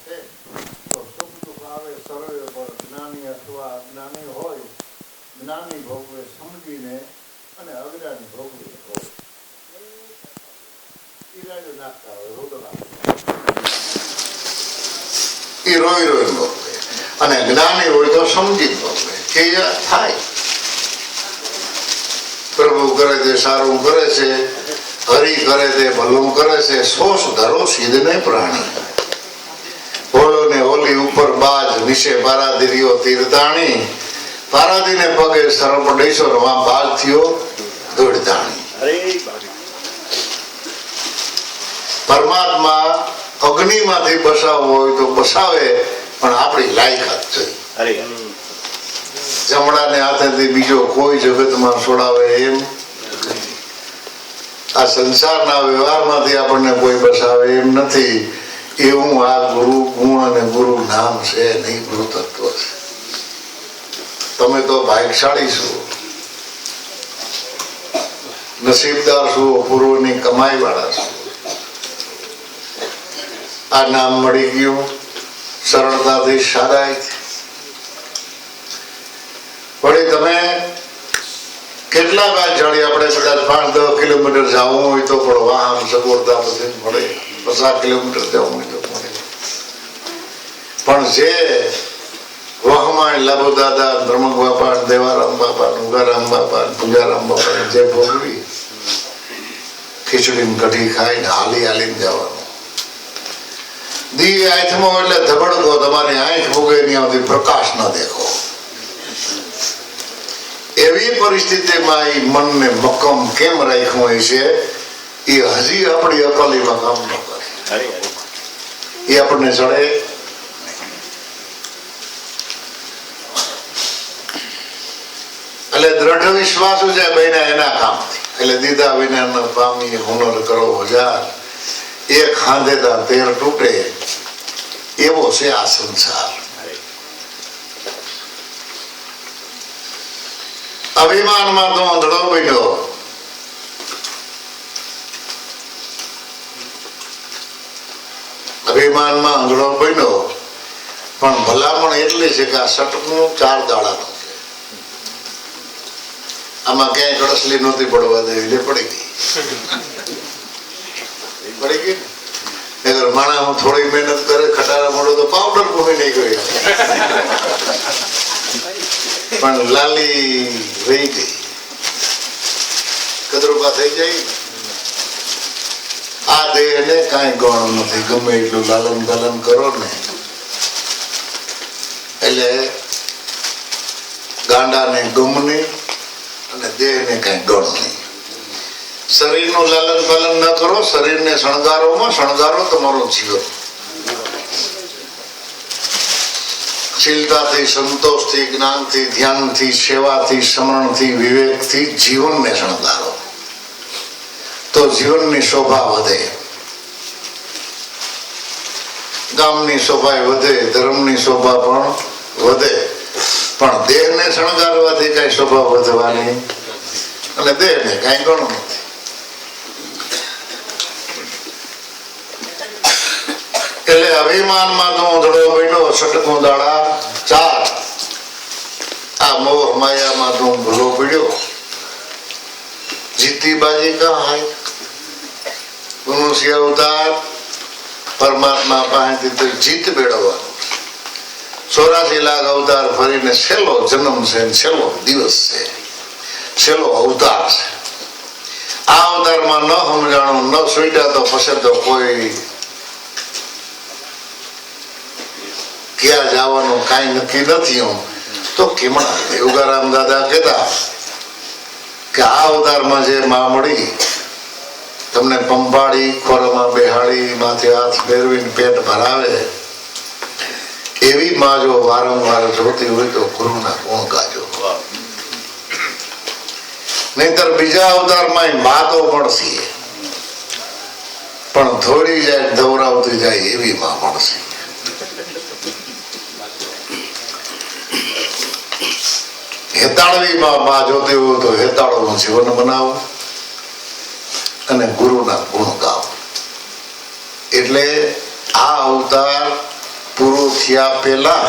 છે તો સુખ દુઃખ આવે સર્વે પર જ્ઞાની અથવા અજ્ઞાની હોય, જ્ઞાની ભોગવે સમજીને અને અજ્ઞાની ભોગવે હોય. ઈરાજો નાખતા હોય રોદડા એ રોઈ રોઈ ભોગવે, અને જ્ઞાની હોય તો સમજી ભોગવે. કે થાય પ્રભુ કરે તે સારું કરે છે, હરિ કરે તે ભલું કરે છે. શોષ ધરો સિદ્ધને પ્રાણી, ભોળો ને ઓલી ઉપર બાજ નીચે પારાદીરીઓ તીર્તાણી. પારાદીને પગે સરપડેશો રવા બાજ થયો દોડતાણી. પરમાત્મા અગ્નિમાંથી બસાવવો હોય તો બસાવે, પણ આપણી લાયકાત જોઈએ. જમણાને હાથેથી બીજો કોઈ જગતમાં છોડાવે એમ. આ સંસારના વ્યવહારમાંથી આપણને કોઈ બસાવે એમ નથી. એવું આ ગુરુ ગુણ અને ગુરુ નામ છે નહીં, ગુરુ તત્વ છે. તમે તો ભાગ્યશાળી છો, નસીબદાર છો, પૂર્વની કમાઈ વાળા છો. આ નામ મળી ગયું સરળતાથી, સાદાઈથી. વળી તમે કેટલા ભાગ્યશાળી. આપણે કદાચ 5-10 કિલોમીટર જવું હોય તો પણ વાહન સગવડતા બધી મળે. 50 કિલોમીટર જવું હોય તો મળે. પણ જે વહમાં લાભો દાદા, બ્રહ્મક બાપા, દેવારામ બાપા, ઉગારામ બાપા, પૂજારામ બાપા જે ભોગવી, ખીચડી કઢી ખાઈને હાલી હાલીને જવાનું. દી આંખમાં એટલે ધબડકો, તમારી આંખ ભોગે ની આવતી, પ્રકાશ ન દેખો. એવી પરિસ્થિતિમાં એ મનને મક્કમ કેમ રાખ્યું હોય છે, એ હજી આપણી અકલીમાં કામ ન કરે. એ આપણને ચડે. એટલે દ્રઢ વિશ્વાસ છે ભાઈ એના કામથી. એટલે દીધા વિના પામી હુનર કરો હજાર, એક હાંધેદાર 13 તૂટે. એવો છે આ સંસાર. અભિમાનમાં તો આંધળો બન્યો. અભિમાનમાં આંધળો બન્યો. પણ ભલામણ એટલી છે કે આ સટકનું 4 દાડાનું છે. આમાં ક્યાંય કડસલી નહોતી પડવા દેવી, એટલે પડી ગઈ. પડી ગઈ ને અગર માણા હું થોડી મહેનત કરે, ખટારા મોડો તો પાવડર ભૂમી નહીં ગયો. પણ લાલી રહી ગઈ, કદરૂપા થઈ જાય. આ દેહ ને કાંઈ ગણ નથી. ગમે એટલું લાલન પાલન કરો ને, એટલે ગાંડાને ગમ નહીં અને દેહને કાંઈ ગણ નહીં. શરીરનું લાલન પાલન ન કરો, શરીરને શણગારોમાં શણગારો તમારો જીવન. શીલતાથી, સંતોષથી, જ્ઞાનથી, ધ્યાનથી, સેવાથી, સમરણથી, વિવેકથી જીવનને શણગારો તો જીવનની શોભા વધે, ગામની શોભા વધે, ધર્મની શોભા પણ વધે. પણ દેહને શણગારવાથી કઈ શોભા વધવાની અને દેહને કઈ ગણું નથી. એટલે અભિમાનમાં તો ધડો બન્યો, સટકો દાડા 4. આ મોહ માયામાં તો ભૂલો પડ્યો. જીતી બાજી કા હાય, મનુષ્ય અવતાર પરમાત્મા પાસેથી જીત મેળવવાનું. 84 લાખ અવતાર ફરીને છેલ્લો જન્મ છે, છેલ્લો દિવસ છે, છેલ્લો અવતાર છે. આ અવતારમાં ન સમજાણું, ન સુઈટા તો પછી તો કોઈ ક્યાં જવાનું કાંઈ નક્કી નથી. તો કેમણા યોગારામ દાદા કહેતા કે આ અવતારમાં જે માં મળી, તમને પંપાડી, ખોરામાં બેહાડી, માથે હાથ ફેરવીને પેટ ભરાવે, એવી માં જો વારંવાર જોતી હોય તો ગુરુના ગુણ ગાજો. નહીતર બીજા અવતારમાં માં તો મળશે, પણ થોડી જાય દોરાવતી જાય એવી માં મળશે. હેતાળવી માં જોતી હોય તો હેતાળોનું જીવન બનાવો અને ગુરુના ગુણ ગાઓ. એટલે આ અવતાર થયા પહેલા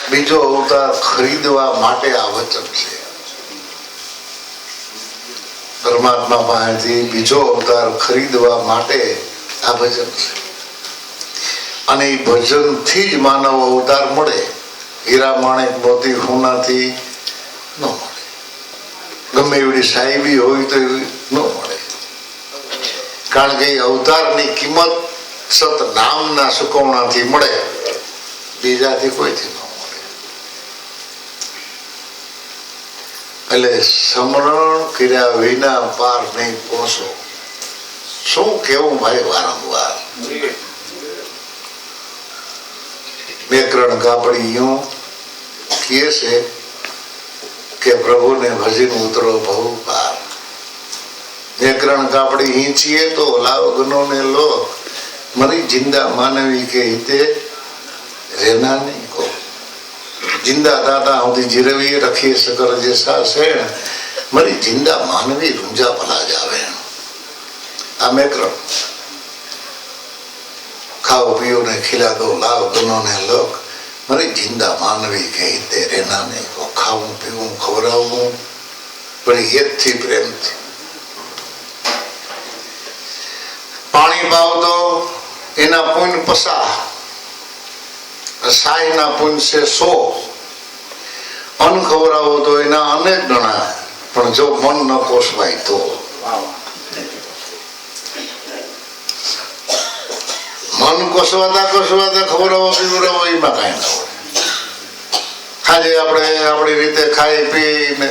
બીજો અવતાર ખરીદવા માટે આ વચન છે. પરમાત્મા પાસેથી બીજો અવતાર ખરીદવા માટે આ ભજન છે. અને એ ભજનથી જ માનવ અવતાર મળે. હીરા માણેક મોતી સોનાથી ન મળે. ગમે એવડી સાહેબી હોય તો ન મળે. કારણ કે અવતારની કિંમત સત નામના સુકવણાથી મળે, બીજાથી કોઈથી ન મળે. એટલે સ્મરણ કર્યા વિના પાર નહીં પહોંચો. શું કેવું ભાઈ વારંવાર. મેકરણ કાપડી યું કહે છે કે પ્રભુને ભજીને ઉતરો બહુ પાર. મેકરણ કાપડી હિંચીએ તો લાવ ગનો ને લો, મરી જિંદા માનવી કે હિતે રેના નહીં કો. જિંદા દાદા સુધી જીરવી રખી સકર જેસા શેણ, મરી જિંદા માનવી રૂંજા ભલા જાવે. આ મેકરણ ખાઓ પીઓ ને ખીલા દો લાવ ગનો ને લોક, મરી જિંદા માનવી કે હિતે રેના નહીં કો. ખાવું પીવું ખવડાવવું પણ હેતથી પ્રેમથી. પાણી પાવતો એના પુણ્ય પસા, સાયના પુણ્ય છે 100. અન્ન ખવડાવો તો એના અનેક ગણા, પણ જો મન ન કોસવાય તો. મન કોસવાતા ખવડાવો પીવડાવો એમાં કાંઈ ના હોય. આજે આપણે આપણી રીતે ખાઈ પીને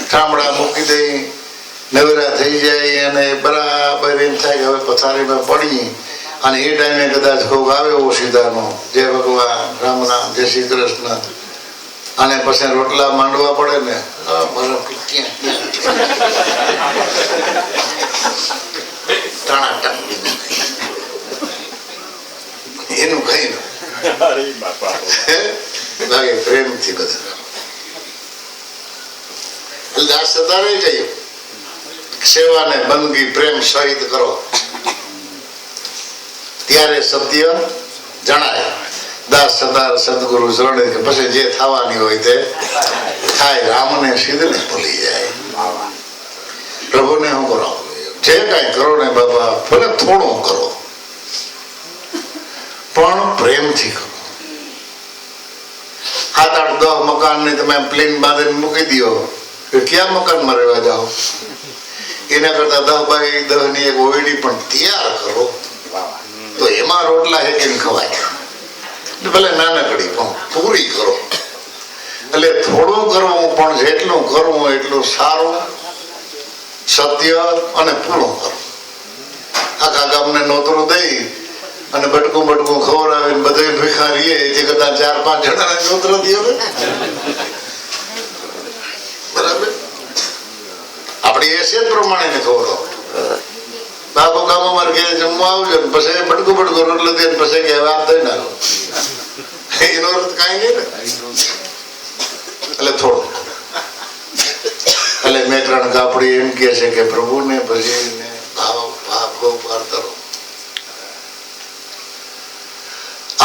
ઠામડા મૂકી દઈ, નવરા થઈ જાય અને બરાબર એમ થાય કે હવે પથારીમાં પડી. અને એ ટાઈમે કદાચ કોક આવે સીધાનો જય ભગવાન રામ રામ જય શ્રી કૃષ્ણ, અને પછી રોટલા માંડવા પડે ને એનું કઈ બાકી પ્રેમથી બધા દાસ સદારે જઈએ. સેવાને બંદગી પ્રેમ સહિત કરો ત્યારે સત્ય જણાય. દાસ સદાર સદગુરુ શરણે પછી જે થવાની હોય તે થાય. રામને સીધને ભૂલી જાય. પ્રભુને હું કરો જે કાંઈ કરો ને બાબા, ભલે થોડું કરો પણ પ્રેમથી કરો. 7, 8, 10 મકાન ને તમે પ્લેન બાંધીને મૂકી દો, ક્યાં મકાનમાં રહેવા જાઓ? એના કરતા 10 બાય 10 ની એક ઓયડી પણ તૈયાર કરો તો એમાં રોટલા હેકીને ખવાય. ભલે નાનકડી પણ પૂરી કરો. એટલે થોડું કરવું પણ જેટલું કરવું એટલું સારું, સત્ય અને પૂરું કરવું. આખા ગામને નોતરું દઈ અને બટકું ખવડાવીને બધે ભિખારીએ જે કદાચ 4-5 જણાને નોતરો દે. બરાબર, આપણી હેસિયત પ્રમાણે ને ખવડાવો. બાપુ કામ અમારે ઘેર જમવા આવજો ને પછી બટકું રોટલો દે પછી કે વાત થઈ ના, એનો અર્થ કાંઈ નહીં ને. એટલે થોડું. એટલે મેકરણ કાપડી એમ કે છે કે પ્રભુને ભજીને ભાવ કરો.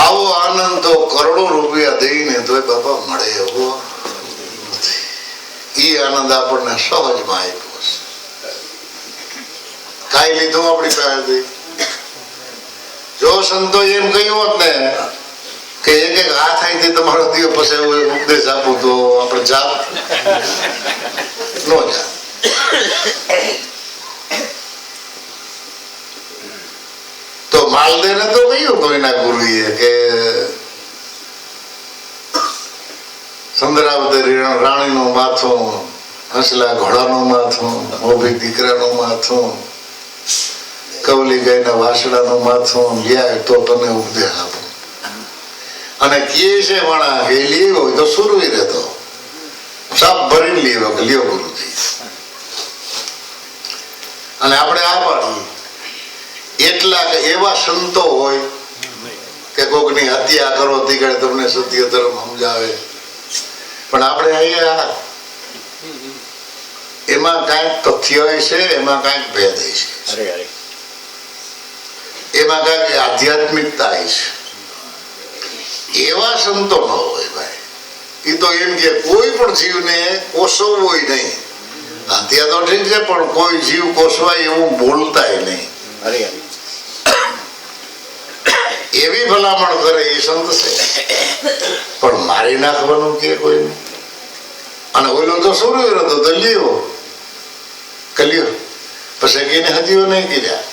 આવો આનંદ તો કરોડો રૂપિયા દઈને તોય બાપા મળે એવો નથી. એ આનંદ આપણને સહજમાં આપ્યો છે. કાંઈ લીધું આપણી પાસેથી. જો સંતો એમ કહ્યું હોત ને કે એક હાથ અહીંથી તમારો દિયો પછી ઉપદેશ આપું તો આપણે જાપ નો જા. તો માલદેને તો કહ્યું કોઈના ગુરુએ કે સંદરાવતી રાણીનું માથું, હસલા ઘોડાનું માથું, મોભી દીકરાનું માથું, કવલી ગાયના વાસડાનું માથું લ્યા તો તને ઉપદેશ આપું. અને કહે છે માણા કે લેવો હોય તો સુરવીર હતો, સાપ ભરીને લેવો કે લ્યો ગુરુજી. અને આપણે આ પાડીએ. એટલા કે એવા સંતો હોય કે કોકની હત્યા કરો તીકડે તમને સત્ય ધર્મ સમજાવે, પણ આપણે અહીંયા એમાં કાંઈક તથ્ય છે, એમાં કાંઈક ભેદ છે, એમાં કાંઈક આધ્યાત્મિકતા છે. એવા એવા સંતો ન હોય ભાઈ. એ તો એમ કે કોઈ પણ જીવને કોસવવો નહીં. ત્યાં તો ઠીક છે, પણ કોઈ જીવ કોસવાય એવું બોલતાય નહીં. એવી ભલામણ કરે એ સંત છે, પણ મારી નાખવાનું કે કોઈ નહીં. અને ઓલો તો સૂર્ય હતો દલિયો કલ્યો, પછી કઈને હજીઓ નહીં કર્યા.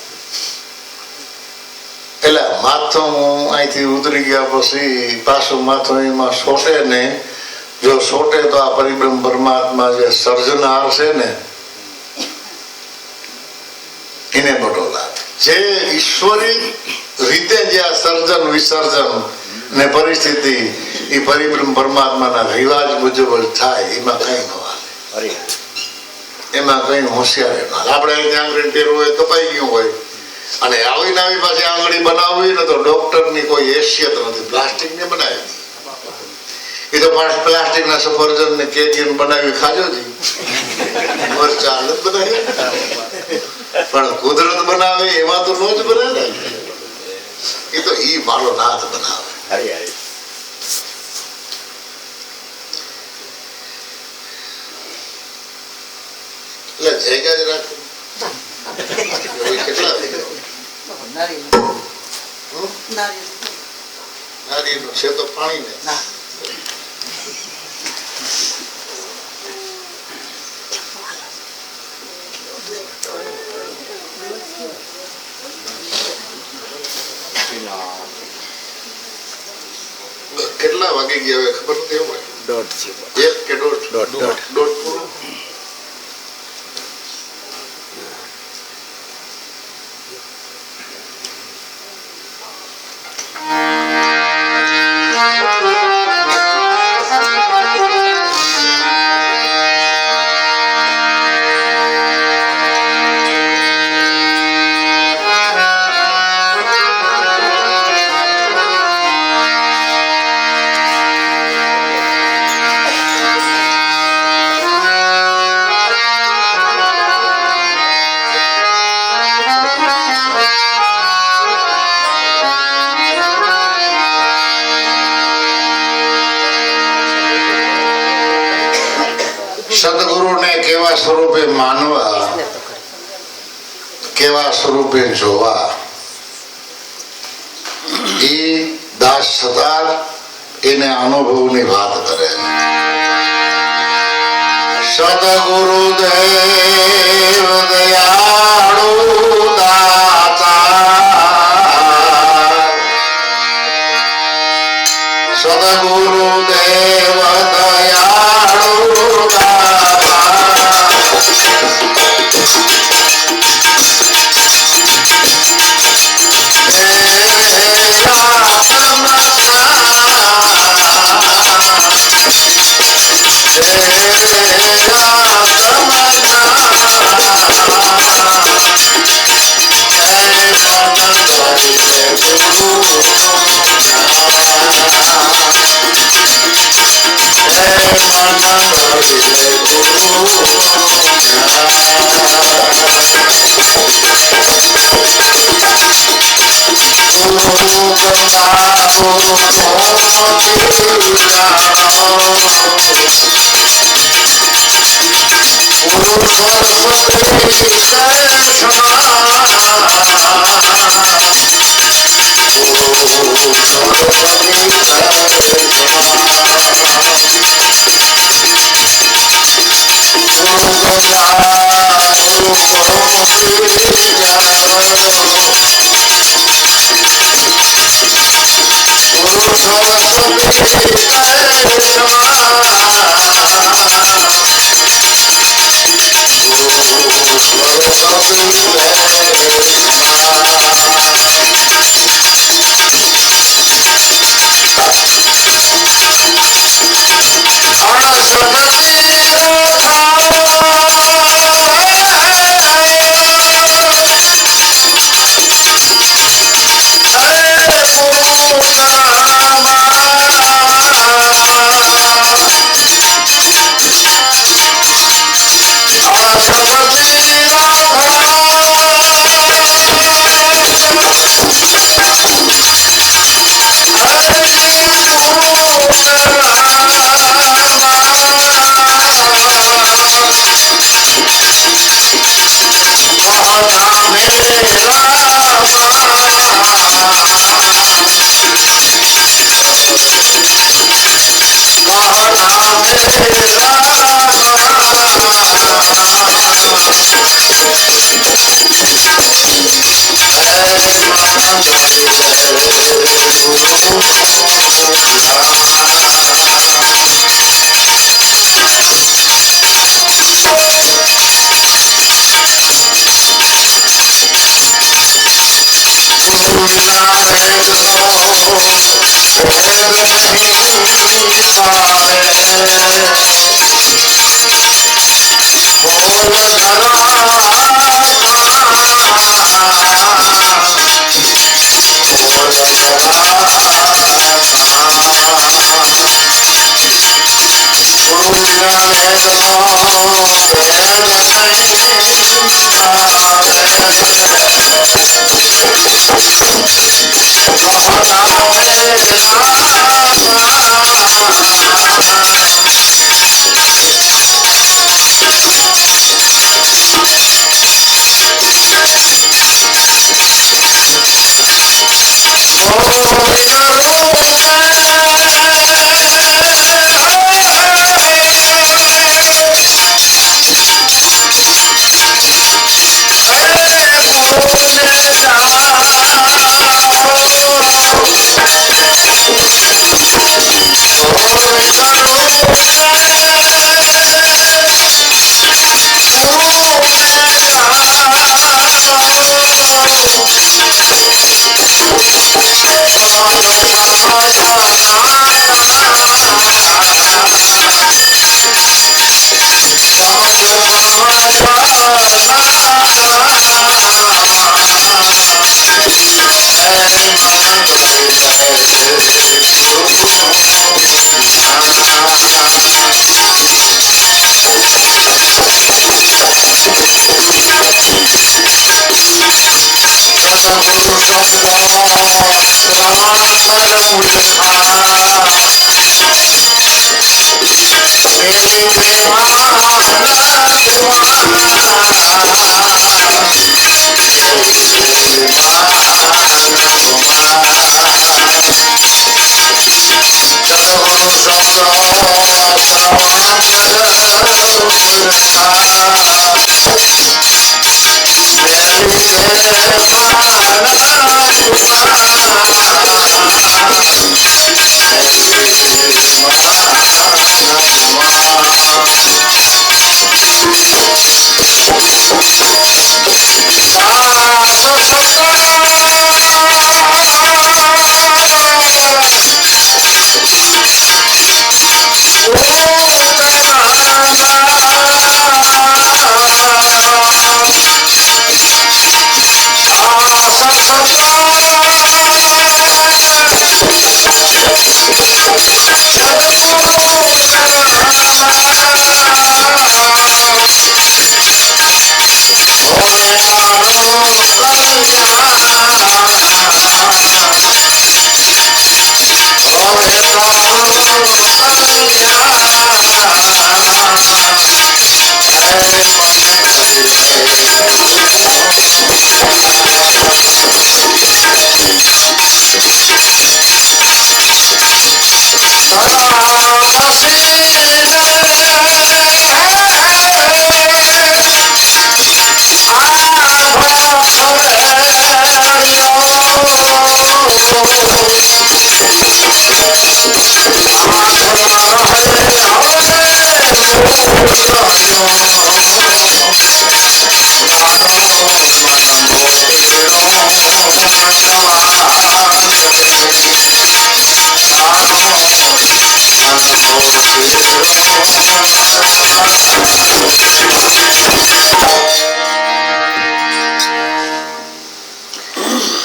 એટલે માથું અહીંથી ઉતરી ગયા પછી પાછું માથું એમાં સોટે ને, જો સોટે તો આ પરિબ્રહ્મ પરમાત્મા જે સર્જનહાર છે ને એને બટો લાગે. જે ઈશ્વરી રીતે જે આ સર્જન વિસર્જન ને પરિસ્થિતિ એ પરિબ્રહ્મ પરમાત્માના રિવાજ મુજબ જ થાય, એમાં કઈ ન હાલે, એમાં કઈ હોશિયારી ના. આપણે અહીં આંગળી પહેરવું હોય કપાઈ ગયું હોય અને આવી આવી પાછી આંગળી બનાવવી ને તો ડોક્ટરની કોઈ હેસિયત નથી. પ્લાસ્ટિક ને બનાવી, એ તો પ્લાસ્ટિક ના સફરજન ને કેરી બનાવી ખાજો જી, મરચા બનાવી. પણ કુદરત બનાવે એમાં તો નો જ બનાવે, એ તો ઈ મારો નાથ બનાવે. એટલે જગ્યા જ રાખો. કેટલા થઈ ગયા? નારિયેળનું છે તો પાણી ને કેટલા વાગે ગયા ખબર નથી. એવું દોઢ એક કે દોઢ પૂરું. સદગુરુને કેવા સ્વરૂપે માનવા, કેવા સ્વરૂપે જોવા, એ દાસ સતાર એને અનુભવની વાત કરે. સદગુરુ દેવ દયાળુ દાતા, સદગુરુ દેવ દયાળુ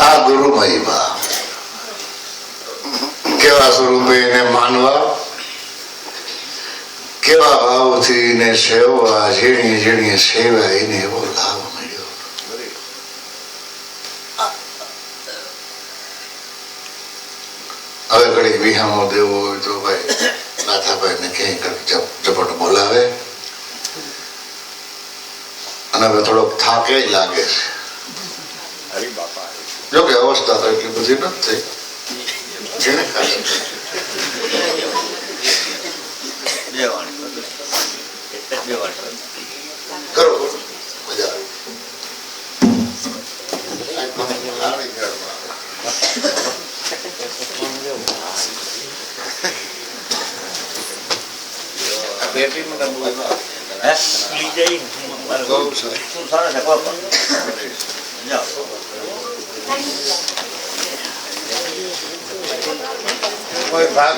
આ ગુરુ મહિમા કેવા સ્વરૂપે એને માનવા, કેવા ભાવથી ને સેવા, ઝીણી ઝીણી સેવા, એને એવો લાભ મળ્યો. હવે ઘડીક વિહામો દેવો હોય તો ભાઈ નાથાભાઈ ને ક્યાંય ઝપટ બોલાવે, અને હવે થોડોક થાકે લાગે છે. જો કે અવસ્થા તો એટલી બધી નથી થઈ. કરો મજા કોઈ ભાગ